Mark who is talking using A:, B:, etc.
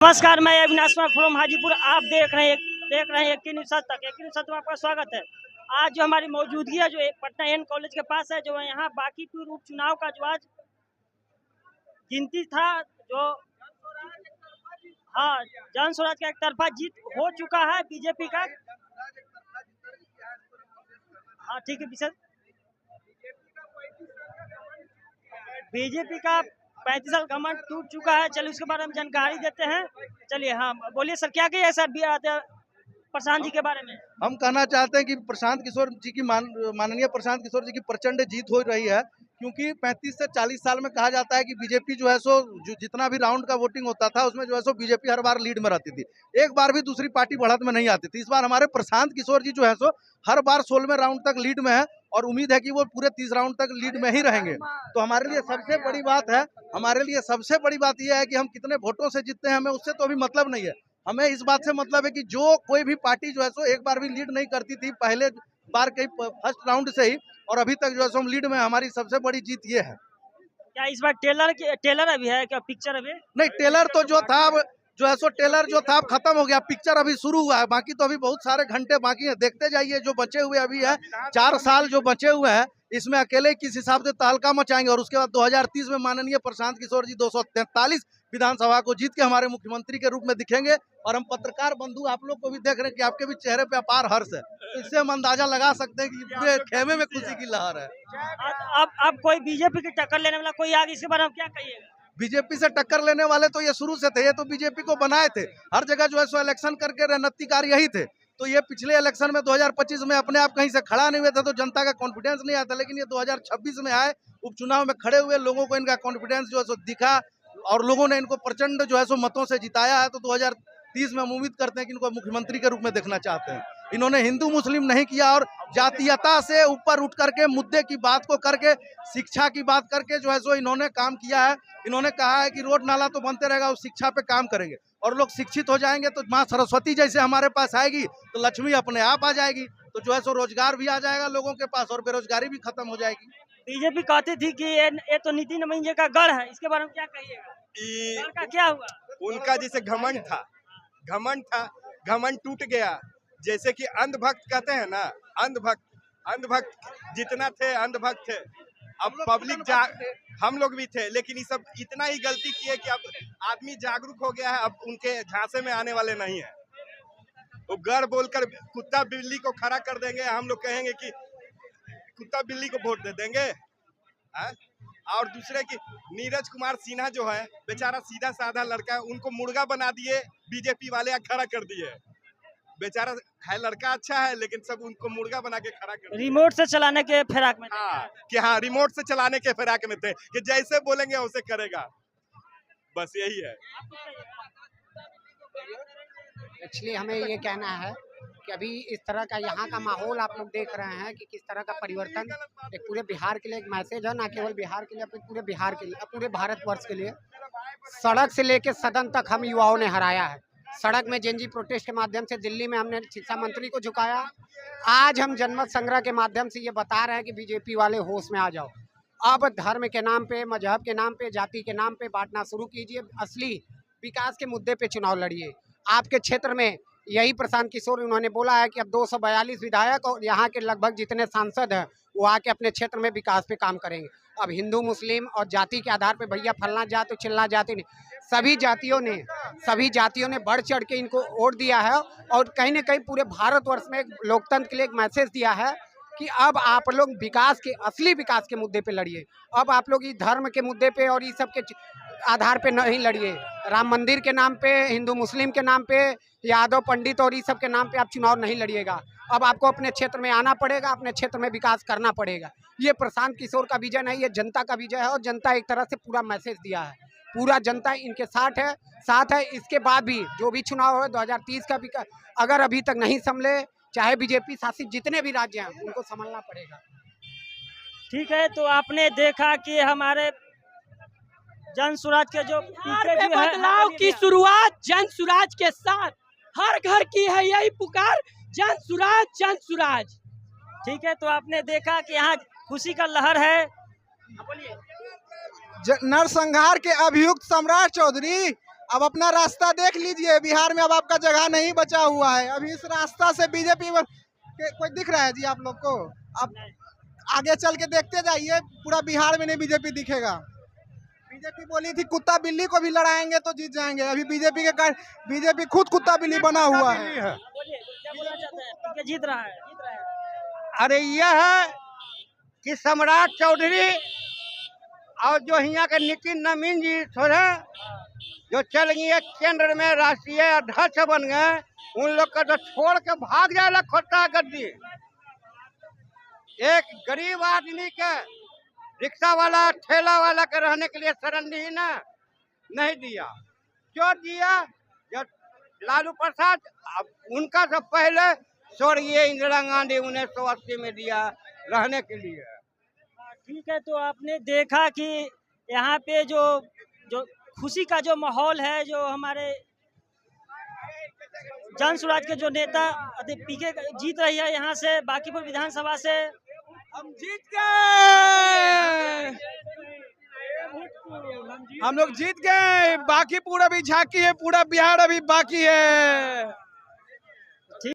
A: नमस्कार, मैं अविनाश फ्रॉम हाजीपुर। आप देख रहे हैं एक न्यूज़ तक। एक न्यूज़ में आपका स्वागत है। आज जो हमारी मौजूदगी है जो पटना एन कॉलेज के पास है, जो यहाँ बांकीपुर उपचुनाव का जो आज गिनती था, जो हाँ जन स्वराज का एक तरफा जीत हो चुका है बीजेपी का। हाँ ठीक है, विशेष बीजेपी का 35 साल घमंड टूट चुका है। चलिए उसके बारे में जानकारी देते हैं। चलिए, हाँ बोलिए सर, क्या कहिए सर प्रशांत जी के बारे में।
B: हम कहना चाहते हैं कि प्रशांत किशोर जी की माननीय प्रशांत किशोर जी की प्रचंड जीत हो रही है, क्योंकि 35 से 40 साल में कहा जाता है कि बीजेपी जो है सो जितना भी राउंड का वोटिंग होता था उसमें जो है सो बीजेपी हर बार लीड में रहती थी। एक बार भी दूसरी पार्टी बढ़त में नहीं आती थी। इस बार हमारे प्रशांत किशोर जी जो है सो हर बार 16वें राउंड तक लीड में है और उम्मीद है कि वो पूरे 30 राउंड तक लीड में ही रहेंगे। तो हमारे लिए सबसे बड़ी बात है, हमारे लिए सबसे बड़ी बात यह है कि हम कितने वोटों से जीतते हैं, हमें उससे तो अभी मतलब नहीं है। हमें इस बात से मतलब है कि जो कोई भी पार्टी जो है सो एक बार भी लीड नहीं करती थी पहले बार के फर्स्ट राउंड से ही, और अभी तक जो है सो हम लीड में। हमारी सबसे बड़ी जीत ये है।
A: क्या इस बार टेलर अभी है क्या, पिक्चर अभी
B: नहीं, टेलर तो जो था जो है सो टेलर जो था खत्म हो गया, पिक्चर अभी शुरू हुआ है। बाकी तो अभी बहुत सारे घंटे बाकी हैं, देखते जाइए। जो बचे हुए अभी है 4 साल जो बचे हुए हैं, इसमें अकेले किस हिसाब से तहलका मचाएंगे। और उसके बाद 2030 में माननीय प्रशांत किशोर जी 243 विधानसभा को जीत के हमारे मुख्यमंत्री के रूप में दिखेंगे। और हम पत्रकार बंधु आप लोग को भी देख रहे हैं कि आपके भी चेहरे पे अपार हर्ष है। तो इससे हम अंदाजा लगा सकते हैं कि पूरे खेमे में खुशी की लहर है।
A: अब कोई बीजेपी की टक्कर लेने वाला कोई आगे, इसके बारे में क्या कहिएगा।
B: बीजेपी से टक्कर लेने वाले तो ये शुरू से थे, ये तो बीजेपी को बनाए थे। हर जगह जो है सो इलेक्शन करके रणनीतिकार यही थे। तो ये पिछले इलेक्शन में 2025 में अपने आप कहीं से खड़ा नहीं हुए थे तो जनता का कॉन्फिडेंस नहीं आता, लेकिन ये 2026 में आए, उपचुनाव में खड़े हुए, लोगों को इनका कॉन्फिडेंस जो है सो दिखा और लोगों ने इनको प्रचंड जो है सो मतों से जिताया है। तो 2030 में हम उम्मीद करते हैं कि इनको मुख्यमंत्री के रूप में देखना चाहते हैं। इन्होंने हिंदू मुस्लिम नहीं किया और जातीयता से ऊपर उठ करके मुद्दे की बात को करके, शिक्षा की बात करके जो है सो इन्होंने काम किया है। इन्होंने कहा है कि रोड नाला तो बनते रहेगा, उस शिक्षा पे काम करेंगे और लोग शिक्षित हो जाएंगे तो माँ सरस्वती जैसे हमारे पास आएगी तो लक्ष्मी अपने आप आ जाएगी। तो जो है सो रोजगार भी आ जाएगा लोगों के पास और बेरोजगारी भी खत्म हो जाएगी।
A: बीजेपी कहती थी कि ये तो नीति नवीन जी का गढ़ है, इसके बारे में क्या कहिएगा। गढ़ का क्या हुआ।
C: उनका जैसे घमंड था, घमंड टूट गया। जैसे कि अंधभक्त कहते हैं ना, अंधभक्त जितना थे अंधभक्त थे। अब पब्लिक हम लोग भी थे, लेकिन ये सब इतना ही गलती किए कि अब आदमी जागरूक हो गया है। अब उनके झांसे में आने वाले नहीं है। वो गढ़ बोलकर कुत्ता बिल्ली को खड़ा कर देंगे। हम लोग कहेंगे कि कुत्ता बिल्ली को वोट दे देंगे है? और दूसरे की नीरज कुमार सिन्हा जो है बेचारा सीधा साधा लड़का है, उनको मुर्गा बना दिए बीजेपी वाले, खड़ा कर दिए। बेचारा है लड़का अच्छा है, लेकिन सब उनको मुर्गा बना के खड़ा कर दिए।
A: रिमोट से चलाने के फिराक में
C: हाँ, रिमोट से चलाने के फिराक में थे कि जैसे बोलेंगे वैसे करेगा। बस यही है।
D: एक्चुअली हमें ये कहना है कि अभी इस तरह का यहाँ का माहौल आप लोग देख रहे हैं कि किस तरह का परिवर्तन एक पूरे बिहार के लिए एक मैसेज है, ना केवल बिहार के लिए, पूरे बिहार के लिए, पूरे भारतवर्ष के लिए। सड़क से लेकर सदन तक हम युवाओं ने हराया है। सड़क में जेनजी प्रोटेस्ट के माध्यम से दिल्ली में हमने शिक्षा मंत्री को झुकाया। आज हम जनमत संग्रह के माध्यम से ये बता रहे हैं कि बीजेपी वाले होश में आ जाओ। अब धर्म के नाम पे, मजहब के नाम पे, जाति के नाम पे बांटना शुरू कीजिए। असली विकास के मुद्दे पे चुनाव लड़िए। आपके क्षेत्र में यही प्रशांत किशोर उन्होंने बोला है कि अब 242 विधायक और यहाँ के लगभग जितने सांसद हैं वो आके अपने क्षेत्र में विकास पे काम करेंगे। अब हिंदू मुस्लिम और जाति के आधार पे भैया फलना जाति चिल्ला जाति नहीं, सभी जातियों ने बढ़ चढ़ के इनको वोट दिया है। और कहीं ना कहीं पूरे भारतवर्ष में एक लोकतंत्र के लिए एक मैसेज दिया है कि अब आप लोग विकास के, असली विकास के मुद्दे पे लड़िए। अब आप लोग इस धर्म के मुद्दे पे और इस सब के आधार पे नहीं लड़िए। राम मंदिर के नाम पे, हिंदू मुस्लिम के नाम पे, यादव पंडित और इस सब के नाम पे आप चुनाव नहीं लड़िएगा। अब आपको अपने क्षेत्र में आना पड़ेगा, अपने क्षेत्र में विकास करना पड़ेगा। ये प्रशांत किशोर का विजन है, ये जनता का विजय है और जनता एक तरह से पूरा मैसेज दिया है। पूरा जनता इनके साथ है। इसके बाद भी जो भी चुनाव है 2030 का भी, अगर अभी तक नहीं संभले, चाहे बीजेपी शासित जितने भी राज्य हैं उनको संभलना पड़ेगा।
A: ठीक है, तो आपने देखा कि हमारे जन स्वराज के जो
E: बदलाव की शुरुआत जन स्वराज के साथ हर घर की है यही पुकार, जन स्वराज।
A: ठीक है, तो आपने देखा कि यहाँ खुशी का लहर है।
F: नरसंहार के अभियुक्त सम्राट चौधरी अब अपना रास्ता देख लीजिए, बिहार में अब आपका जगह नहीं बचा हुआ है। अभी इस रास्ता से बीजेपी कोई दिख रहा है जी आप लोग को? अब आगे चल के देखते जाइए, पूरा बिहार में नहीं बीजेपी दिखेगा। बीजेपी बोली थी कुत्ता बिल्ली को भी लड़ाएंगे तो जीत जाएंगे, अभी बीजेपी के कारण बीजेपी खुद कुत्ता बिल्ली बना हुआ है।
A: क्या बोलना चाहते हैं? पीके जीत रहा है, जीत रहा है।
G: अरे यह है कि सम्राट चौधरी और जो यहाँ के नितिन नवीन जी थोड़े जो चल गए केंद्र में राष्ट्रीय अध्यक्ष बन गए, उन लोग का तो छोड़ के भाग जाए खोटा गद्दी। एक गरीब आदमी के रिक्शा वाला ठेला वाला के रहने के लिए शरण ना नहीं दिया। क्यों दिया? जब लालू प्रसाद उनका से पहले स्वर्गीय इंदिरा गांधी 1980 में दिया रहने के लिए।
A: ठीक है, तो आपने देखा कि यहाँ पे जो जो खुशी का जो माहौल है, जो हमारे जन स्वराज के जो नेता पीके जीत रही है यहाँ से बांकीपुर विधानसभा से।
F: हम जीत गए, हम लोग जीत गए। बाकी पूरा अभी झांकी है, पूरा बिहार अभी बाकी है।